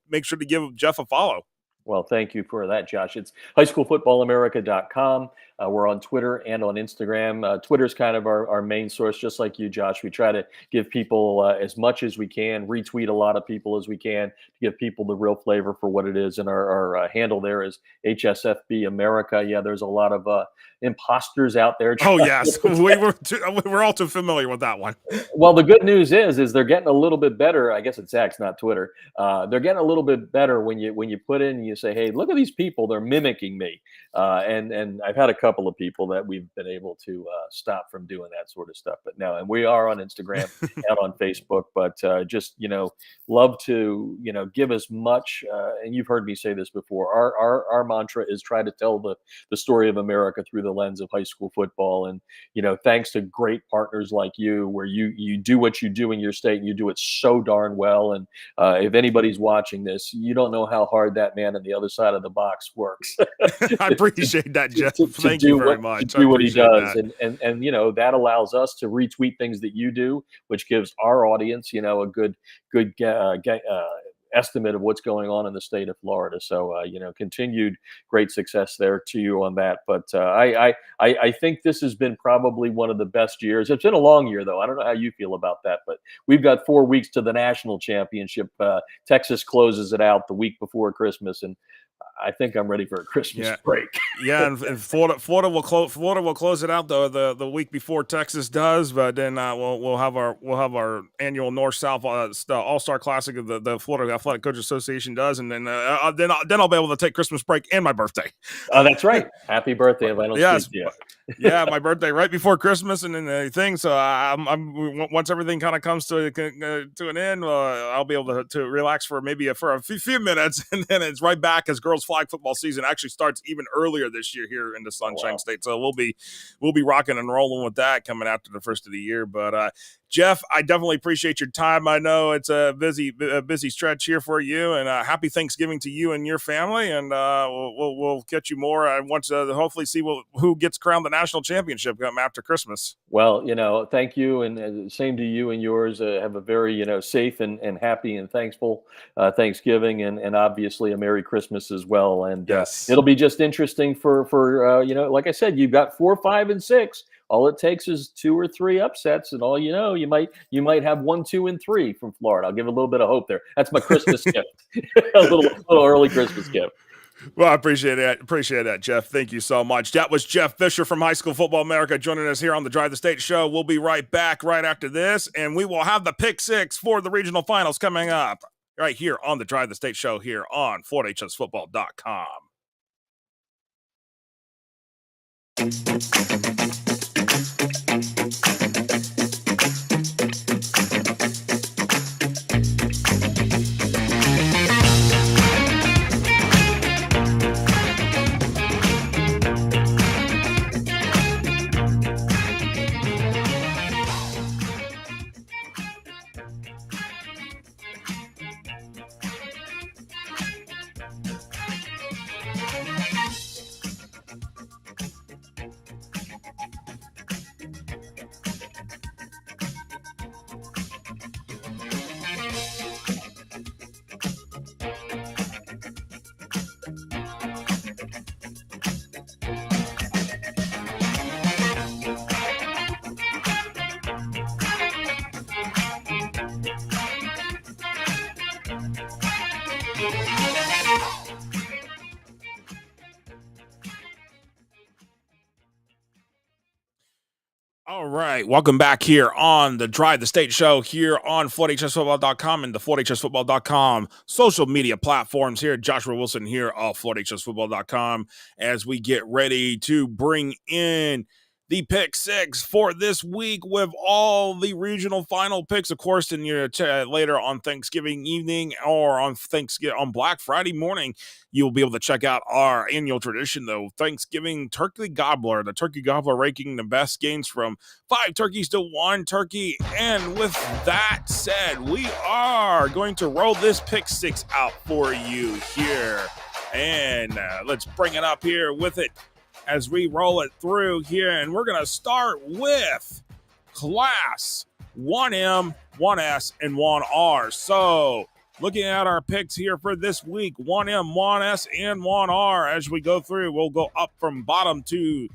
Speaker 1: make sure to give Jeff a follow.
Speaker 2: Well, thank you for that, Josh. It's highschoolfootballamerica.com. We're on Twitter and on Instagram. Twitter's kind of our main source, just like you, Josh. We try to give people as much as we can, retweet a lot of people as we can to give people the real flavor for what it is. And our handle there is HSFB America. Yeah, there's a lot of imposters out there.
Speaker 1: Oh, yes. We're all too familiar with that one.
Speaker 2: Well, the good news is they're getting a little bit better. I guess it's X, not Twitter. They're getting a little bit better when you put in and you say, hey, look at these people. They're mimicking me. And I've had a couple of people that we've been able to stop from doing that sort of stuff. But no, and we are on Instagram and on Facebook. But just love to give as much. And you've heard me say this before. Our mantra is try to tell the story of America through the lens of high school football. And thanks to great partners like you, where you do what you do in your state, and you do it so darn well. And if anybody's watching this, you don't know how hard that man on the other side of the box works.
Speaker 1: I appreciate that, Jeff. Thank you very much.
Speaker 2: To do what he does, and that allows us to retweet things that you do, which gives our audience, a good estimate of what's going on in the state of Florida. So, continued great success there to you on that. But I think this has been probably one of the best years. It's been a long year, though. I don't know how you feel about that, but we've got 4 weeks to the national championship. Texas closes it out the week before Christmas, and I think I'm ready for a Christmas break.
Speaker 1: Yeah, and Florida will close it out the week before Texas does, but then we'll have our annual North South All-Star Classic of the Florida Athletic Coaches Association does, and then I'll be able to take Christmas break and my birthday.
Speaker 2: That's right. Happy birthday! If I don't speak to you.
Speaker 1: Yeah, my birthday right before Christmas, and then the thing. So I'm once everything kind of comes to an end, I'll be able to relax for a few minutes, and then it's right back as girls flag football season actually starts even earlier this year here in the Sunshine State. So we'll be rocking and rolling with that coming after the first of the year. But Jeff, I definitely appreciate your time. I know it's a busy stretch here for you, and happy Thanksgiving to you and your family. And we'll get you more. I want to hopefully see who gets crowned the national championship after Christmas.
Speaker 2: Well, thank you, and same to you and yours. Have a very safe and happy and thankful Thanksgiving, and obviously a Merry Christmas as well. And
Speaker 1: yes,
Speaker 2: it'll be just interesting for like I said, you've got 4, 5, and 6. All it takes is 2 or 3 upsets, and all you might have 1, 2, and 3 from Florida. I'll give a little bit of hope there. That's my Christmas gift, a little early Christmas gift.
Speaker 1: Well, I appreciate that, Jeff. Thank you so much. That was Jeff Fisher from High School Football America joining us here on the Drive the State show. We'll be right back right after this, and we will have the pick 6 for the regional finals coming up right here on the Drive the State show here on FloorHSFootball.com. All right, welcome back here on the Drive the State show here on FloorHSFootball.com and the FloorHSFootball.com social media platforms here. Joshua Wilson here of FloorHSFootball.com as we get ready to bring in the pick 6 for this week with all the regional final picks, of course, in your later on Thanksgiving evening or on Black Friday morning. You'll be able to check out our annual tradition, though, Thanksgiving Turkey Gobbler, the Turkey Gobbler ranking the best games from 5 turkeys to 1 turkey. And with that said, we are going to roll this pick 6 out for you here. And let's bring it up here with it as we roll it through here. And we're going to start with Class 1M, 1S, and 1R. So looking at our picks here for this week, 1M, 1S, and 1R. As we go through, we'll go up from bottom to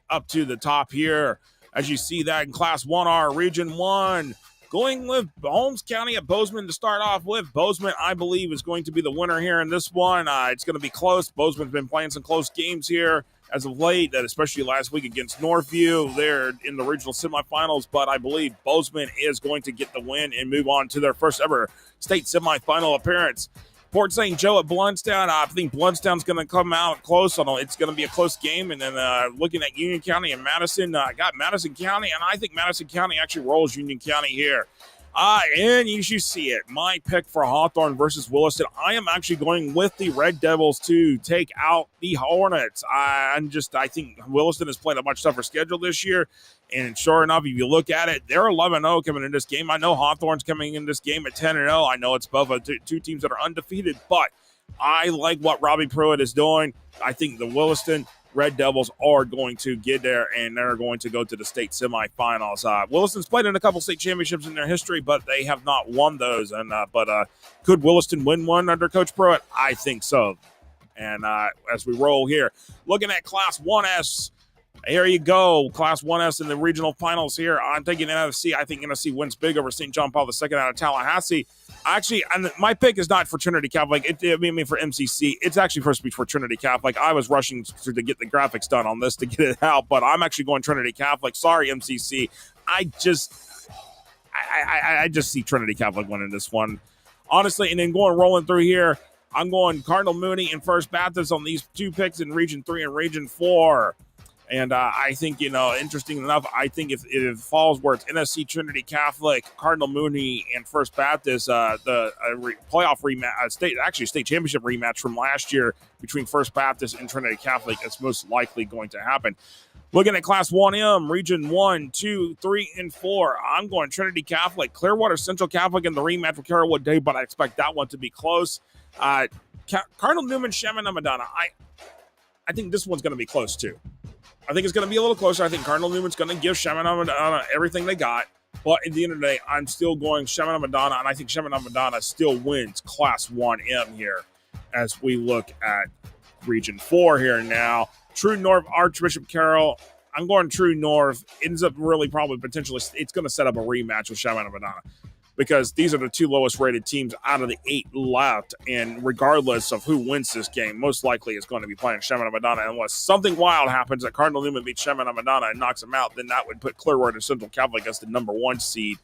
Speaker 1: up to the top here. As you see that in Class 1R, Region 1, going with Holmes County at Bozeman to start off with. Bozeman, I believe, is going to be the winner here in this one. It's going to be close. Bozeman's been playing some close games here as of late, especially last week against Northview. They're in the regional semifinals, but I believe Bozeman is going to get the win and move on to their first ever state semifinal appearance. Port St. Joe at Bluntstown. I think Bluntstown's going to come out close. It's going to be a close game. And then looking at Union County and Madison, I got Madison County, and I think Madison County actually rolls Union County here. And you should see it. My pick for Hawthorne versus Williston. I am actually going with the Red Devils to take out the Hornets. I think Williston has played a much tougher schedule this year. And sure enough, if you look at it, they're 11-0 coming in this game. I know Hawthorne's coming in this game at 10-0. I know it's both of two teams that are undefeated, but I like what Robbie Pruitt is doing. I think the Williston Red Devils are going to get there, and they're going to go to the state semifinals. Williston's played in a couple state championships in their history, but they have not won those. But could Williston win one under Coach Pruitt? I think so. And as we roll here, looking at Class 1S, here you go. Class 1S in the regional finals here. I'm taking NFC. I think NFC wins big over St. John Paul II out of Tallahassee. Actually, my pick is not for Trinity Catholic. I mean for MCC. It's actually supposed to be for Trinity Catholic. I was rushing to get the graphics done on this to get it out, but I'm actually going Trinity Catholic. Sorry, MCC. I just see Trinity Catholic winning this one. Honestly, and then rolling through here, I'm going Cardinal Mooney and First Baptist on these two picks in Region 3 and Region 4. And I think, interesting enough, I think if it falls where it's NSC Trinity Catholic, Cardinal Mooney, and First Baptist, the playoff rematch, state championship rematch from last year between First Baptist and Trinity Catholic is most likely going to happen. Looking at Class 1M, Region 1, 2, 3, and 4, I'm going Trinity Catholic, Clearwater Central Catholic in the rematch with Carrollwood Day, but I expect that one to be close. Cardinal Newman, Chaminade Madonna, I think this one's going to be close too. I think it's going to be a little closer. I think Cardinal Newman's going to give Chaminade Madonna everything they got. But at the end of the day, I'm still going Chaminade Madonna, and I think Chaminade Madonna still wins Class 1M here as we look at Region 4 here now. True North, Archbishop Carroll. I'm going True North. Ends up really probably potentially, it's going to set up a rematch with Chaminade Madonna because these are the two lowest rated teams out of the 8 left. And regardless of who wins this game, most likely it's going to be playing Chaminade Madonna. Unless something wild happens that Cardinal Newman beats Chaminade Madonna and knocks them out, then that would put Clearwater Central Catholic as the number 1 seed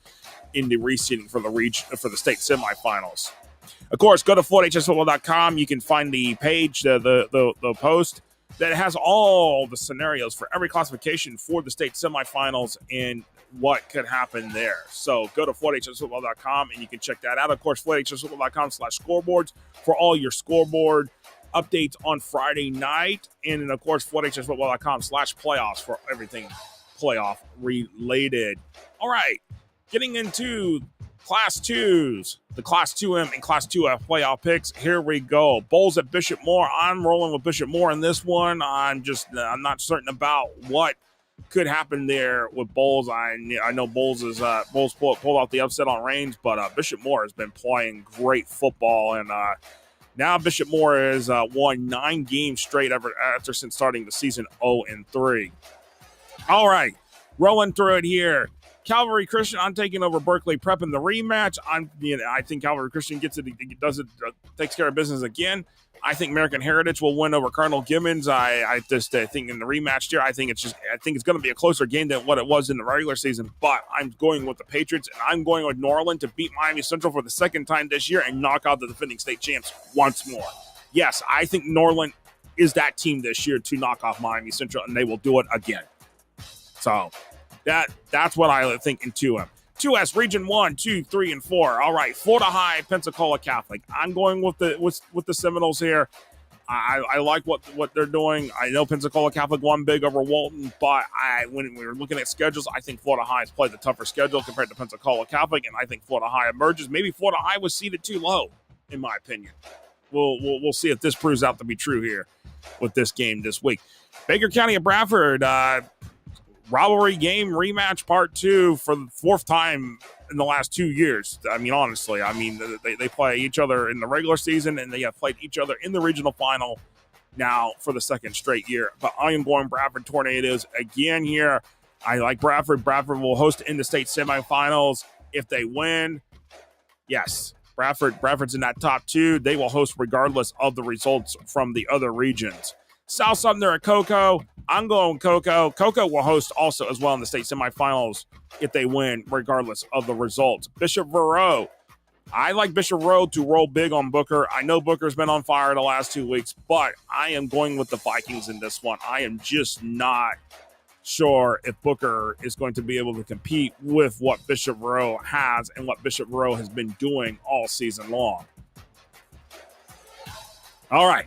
Speaker 1: in the reseeding for the state semifinals. Of course, go to FloydHSFootball.com. You can find the page, the post that has all the scenarios for every classification for the state semifinals and what could happen there. So go to FloydHSFootball.com and you can check that out. Of course, FloydHSFootball.com/scoreboards for all your scoreboard updates on Friday night. And then, of course, FloydHSFootball.com/playoffs for everything playoff related. All right, getting into Class 2s, the Class 2M and Class 2F playoff picks. Here we go. Bulls at Bishop Moore. I'm rolling with Bishop Moore in this one. I'm not certain about what could happen there with Bulls. I know Bulls pulled out the upset on Reigns, but Bishop Moore has been playing great football, and now Bishop Moore has won 9 games straight since starting the season 0-3. All right, rolling through it here. Calvary Christian, I'm taking over Berkeley Prep in the rematch. I think Calvary Christian takes care of business again. I think American Heritage will win over Cardinal Gibbons. I think in the rematch here, I think it's going to be a closer game than what it was in the regular season. But I'm going with the Patriots, and I'm going with Norland to beat Miami Central for the second time this year and knock out the defending state champs once more. Yes, I think Norland is that team this year to knock off Miami Central, and they will do it again. So that's what I think in 2M. 2S, Region 1, 2, 3, and 4. All right, Florida High, Pensacola Catholic. I'm going with the Seminoles here. I like what they're doing. I know Pensacola Catholic won big over Walton, but when we were looking at schedules, I think Florida High has played the tougher schedule compared to Pensacola Catholic, and I think Florida High emerges. Maybe Florida High was seated too low, in my opinion. We'll see if this proves out to be true here with this game this week. Baker County at Bradford. Rivalry game rematch part 2 for the 4th time in the last 2 years. I mean, honestly, they play each other in the regular season and they have played each other in the regional final now for the 2nd straight year. But I am going Bradford Tornadoes again here. I like Bradford. Bradford will host in the state semifinals if they win. Yes, Bradford's in that top 2. They will host regardless of the results from the other regions. South Sumner at Cocoa. I'm going Cocoa. Cocoa will host also as well in the state semifinals if they win, regardless of the results. Bishop Verot. I like Bishop Road to roll big on Booker. I know Booker's been on fire the last 2 weeks, but I am going with the Vikings in this one. I am just not sure if Booker is going to be able to compete with what Bishop Rowe has and what Bishop Rowe has been doing all season long. All right,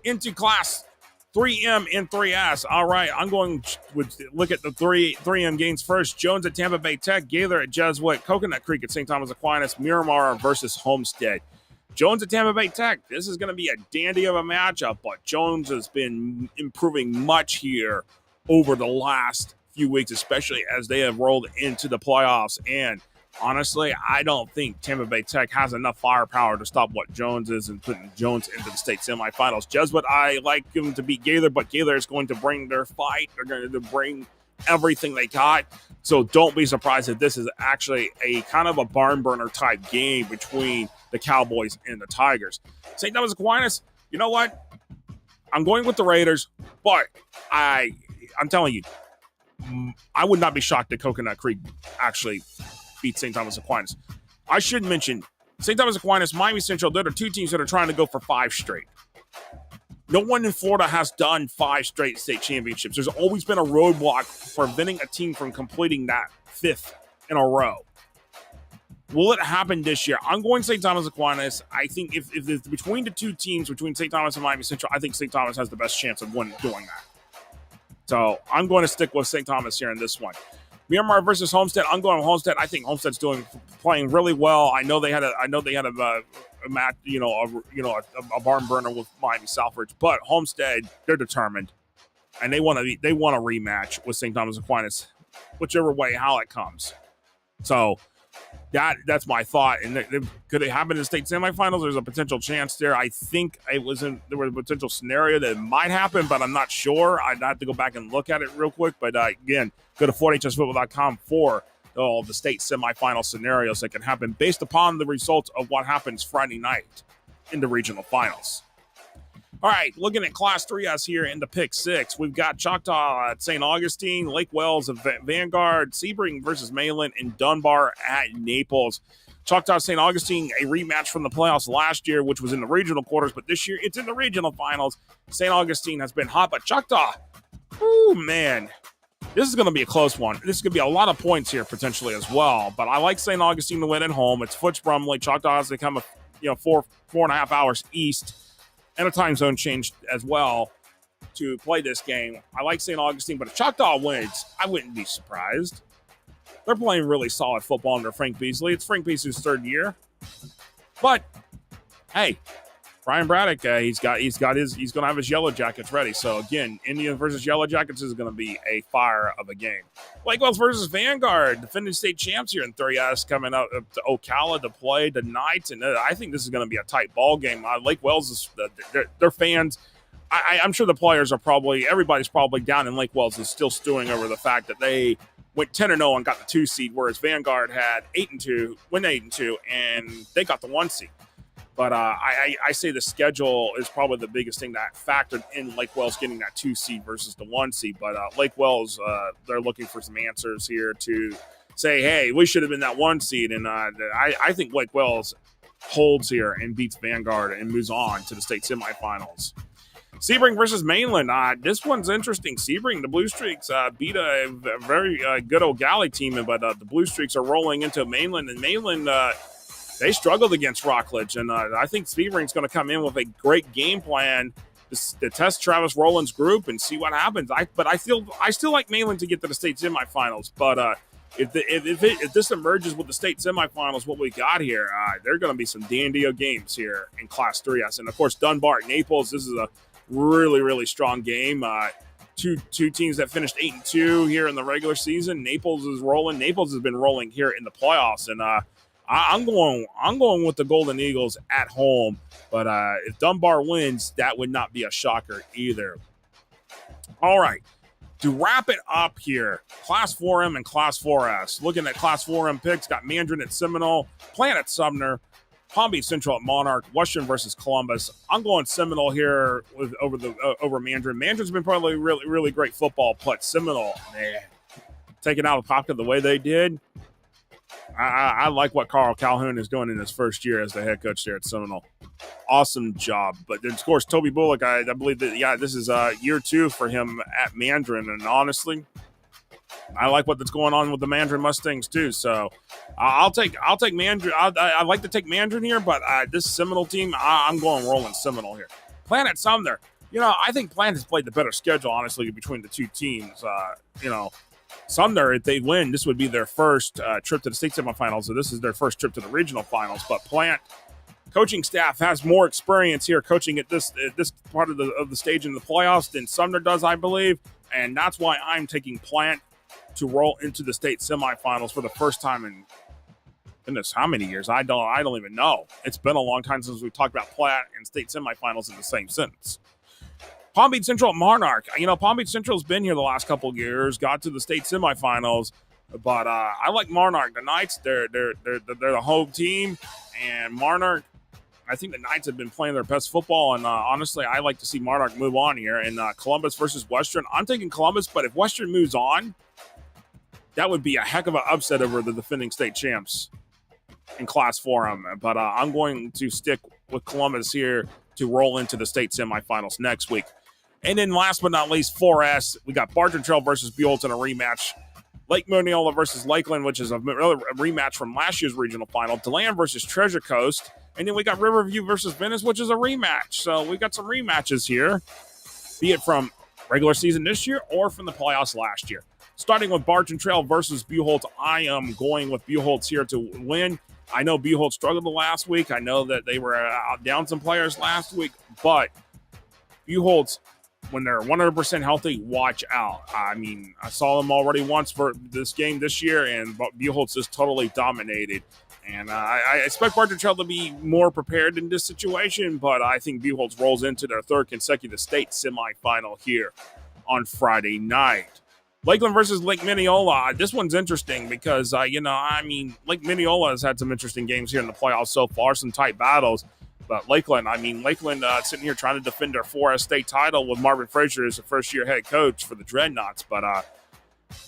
Speaker 1: into Class 3M and 3S. All right, I'm going with look at the 3M games first. Jones at Tampa Bay Tech, Gaylor at Jesuit, Coconut Creek at St. Thomas Aquinas, Miramar versus Homestead. Jones at Tampa Bay Tech. This is going to be a dandy of a matchup, but Jones has been improving much here over the last few weeks, especially as they have rolled into the playoffs. And honestly, I don't think Tampa Bay Tech has enough firepower to stop what Jones is and putting Jones into the state semifinals. Jesuit, I like them to beat Gaylor, but Gaylor is going to bring their fight. They're going to bring everything they got. So don't be surprised if this is actually a kind of a barn burner type game between the Cowboys and the Tigers. St. Thomas Aquinas, you know what? I'm going with the Raiders, but I'm telling you, I would not be shocked that Coconut Creek actually beat St. Thomas Aquinas. I should mention St. Thomas Aquinas, Miami Central, they're the two teams that are trying to go for 5 straight. No one in Florida has done 5 straight state championships. There's always been a roadblock preventing a team from completing that 5th in a row. Will it happen this year? I'm going St. Thomas Aquinas. I think if it's between the two teams, between St. Thomas and Miami Central, I think St. Thomas has the best chance of doing that. So I'm going to stick with St. Thomas here in this one. Miramar versus Homestead. I'm going with Homestead. I think Homestead's playing really well. I know they had a match, a barn burner with Miami Southridge, but Homestead, they're determined, and they want a rematch with St. Thomas Aquinas, whichever way how it comes. So that's my thought. And could it happen in the state semifinals? There's a potential chance there. I think there was a potential scenario that it might happen, but I'm not sure. I'd have to go back and look at it real quick. But again, go to FortHSFootball.com for all the state semifinal scenarios that can happen based upon the results of what happens Friday night in the regional finals. All right, looking at Class 3S here in the Pick 6, we've got Choctaw at St. Augustine, Lake Wells at Vanguard, Sebring versus Mainland, and Dunbar at Naples. Choctaw St. Augustine, a rematch from the playoffs last year, which was in the regional quarters, but this year it's in the regional finals. St. Augustine has been hot, but Choctaw, oh man, this is going to be a close one. This is going to be a lot of points here potentially as well, but I like St. Augustine to win at home. It's Foots Brumley. Choctaw has to come 4.5 hours east, and a time zone change as well to play this game. I like St. Augustine, but if Choctaw wins, I wouldn't be surprised. They're playing really solid football under Frank Beasley. It's Frank Beasley's 3rd year. But, hey, Brian Braddock, he's going to have his Yellow Jackets ready. So, again, Indians versus Yellow Jackets is going to be a fire of a game. Lake Wells versus Vanguard, defending state champs here in 3S, coming up to Ocala to play tonight. And I think this is going to be a tight ball game. Lake Wells, is their fans, I'm sure the players are everybody's probably down in Lake Wells is still stewing over the fact that they went 10-0 and got the 2 seed, whereas Vanguard had 8-2, went 8-2, and they got the 1 seed. But I say the schedule is probably the biggest thing that factored in Lake Wells getting that 2 seed versus the 1 seed. But Lake Wells, they're looking for some answers here to say, hey, we should have been that 1 seed. And I think Lake Wells holds here and beats Vanguard and moves on to the state semifinals. Sebring versus Mainland. This one's interesting. Sebring, the Blue Streaks, beat a very good O'Galley team, but the Blue Streaks are rolling into Mainland, and Mainland they struggled against Rockledge, and I think Sebering's going to come in with a great game plan to test Travis Rowland's group and see what happens. I still like Mainland to get to the state semifinals, but if this emerges with the state semifinals, what we got here, there are going to be some dandy games here in Class 3S, and of course Dunbar at Naples. This is a really, really strong game. Two teams that finished 8-2 here in the regular season. Naples is rolling. Naples has been rolling here in the playoffs, and I'm going with the Golden Eagles at home. But if Dunbar wins, that would not be a shocker either. All right, to wrap it up here, Class 4M and Class 4S. Looking at Class 4M picks, got Mandarin at Seminole, Plant at Sumner, Palm Beach Central at Monarch, Western versus Columbus. I'm going Seminole here over Mandarin. Mandarin's been probably really, really great football, but Seminole, man, taking out a pocket the way they did, I like what Carl Calhoun is doing in his first year as the head coach there at Seminole. Awesome job. But then, of course, Toby Bullock, I believe that, this is year 2 for him at Mandarin. And honestly, I like what's going on with the Mandarin Mustangs, too. So I'll take Mandarin. I'd like to take Mandarin here, but this Seminole team, I'm going rolling Seminole here. Plant at Sumner. I think Plant has played the better schedule, honestly, between the two teams. Sumner, if they win, this would be their first trip to the state semifinals. So this is their first trip to the regional finals. But Plant coaching staff has more experience here coaching at this part of the stage in the playoffs than Sumner does, I believe. And that's why I'm taking Plant to roll into the state semifinals for the first time in goodness, how many years? I don't even know. It's been a long time since we talked about Plant and state semifinals in the same sentence. Palm Beach Central at Monarch. Palm Beach Central's been here the last couple of years, got to the state semifinals, but I like Monarch. The Knights, they're the home team, and Monarch, I think the Knights have been playing their best football, and honestly, I like to see Monarch move on here. And Columbus versus Western, I'm taking Columbus, but if Western moves on, that would be a heck of an upset over the defending state champs in Class 4M. But I'm going to stick with Columbus here to roll into the state semifinals next week. And then last but not least, 4S, we got Barton Trail versus Buellton in a rematch. Lake Mineola versus Lakeland, which is a rematch from last year's regional final. DeLand versus Treasure Coast. And then we got Riverview versus Venice, which is a rematch. So we got some rematches here, be it from regular season this year or from the playoffs last year. Starting with Barton Trail versus Buchholz, I am going with Buchholz here to win. I know Buchholz struggled the last week. I know that they were down some players last week, but Buchholz, when they're 100% healthy, watch out. I mean, I saw them already once for this game this year, and Buchholz is totally dominated. And I expect Barton Trail to be more prepared in this situation, but I think Buchholz rolls into their third consecutive state semifinal here on Friday night. Lakeland versus Lake Mineola. This one's interesting because, Lake Mineola has had some interesting games here in the playoffs so far, some tight battles. But Lakeland sitting here trying to defend their 4S state title with Marvin Frazier as a first-year head coach for the Dreadnoughts. But,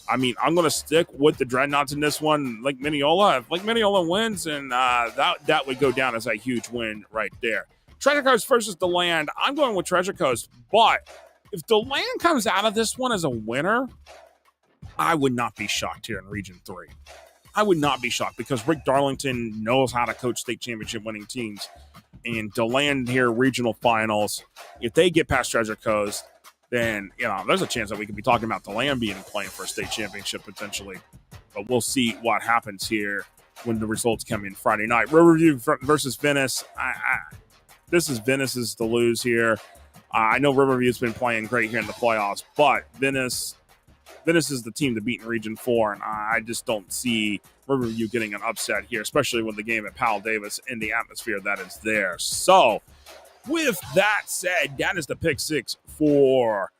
Speaker 1: I'm going to stick with the Dreadnoughts in this one. Lake Mineola, if Lake Mineola wins, and that would go down as a huge win right there. Treasure Coast versus DeLand. I'm going with Treasure Coast, but if DeLand comes out of this one as a winner, I would not be shocked here in Region 3. I would not be shocked because Rick Darlington knows how to coach state championship winning teams. And DeLand here, regional finals, if they get past Treasure Coast, then, there's a chance that we could be talking about DeLand playing for a state championship potentially. But we'll see what happens here when the results come in Friday night. Riverview versus Venice. This is Venice's to lose here. I know Riverview's been playing great here in the playoffs, but Venice is the team to beat in Region 4, and I just don't see Riverview getting an upset here, especially with the game at Powell Davis and the atmosphere that is there. So, with that said, that is the pick 6 for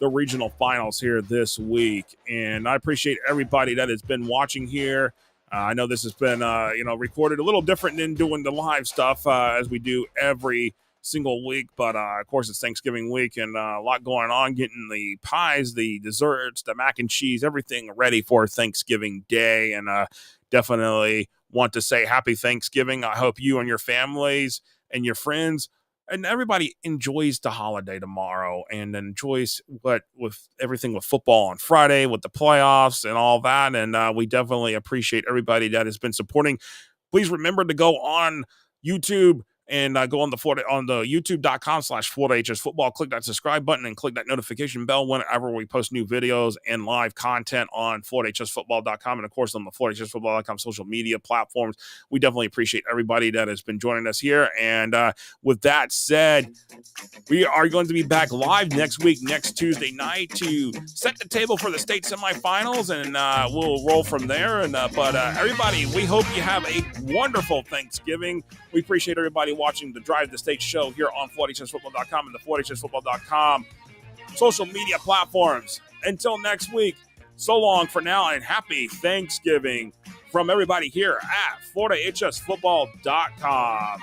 Speaker 1: the regional finals here this week, and I appreciate everybody that has been watching here. I know this has been, recorded a little different than doing the live stuff as we do every single week, but of course it's Thanksgiving week and a lot going on, getting the pies, the desserts, the mac and cheese, everything ready for Thanksgiving Day. And definitely want to say happy Thanksgiving. I hope you and your families and your friends and everybody enjoys the holiday tomorrow and enjoys with everything with football on Friday, with the playoffs and all that. And we definitely appreciate everybody that has been supporting. Please remember to go on YouTube and go on the youtube.com/FloridaHS football, click that subscribe button and click that notification bell whenever we post new videos and live content on FloridaHSfootball.com and, of course, on the FloridaHSfootball.com social media platforms. We definitely appreciate everybody that has been joining us here. And with that said, we are going to be back live next week, next Tuesday night, to set the table for the state semifinals, and we'll roll from there. And but everybody, we hope you have a wonderful Thanksgiving. We appreciate everybody watching the Drive the State show here on FloridaHSfootball.com and the FloridaHSfootball.com social media platforms. Until next week, so long for now and happy Thanksgiving from everybody here at FloridaHSfootball.com.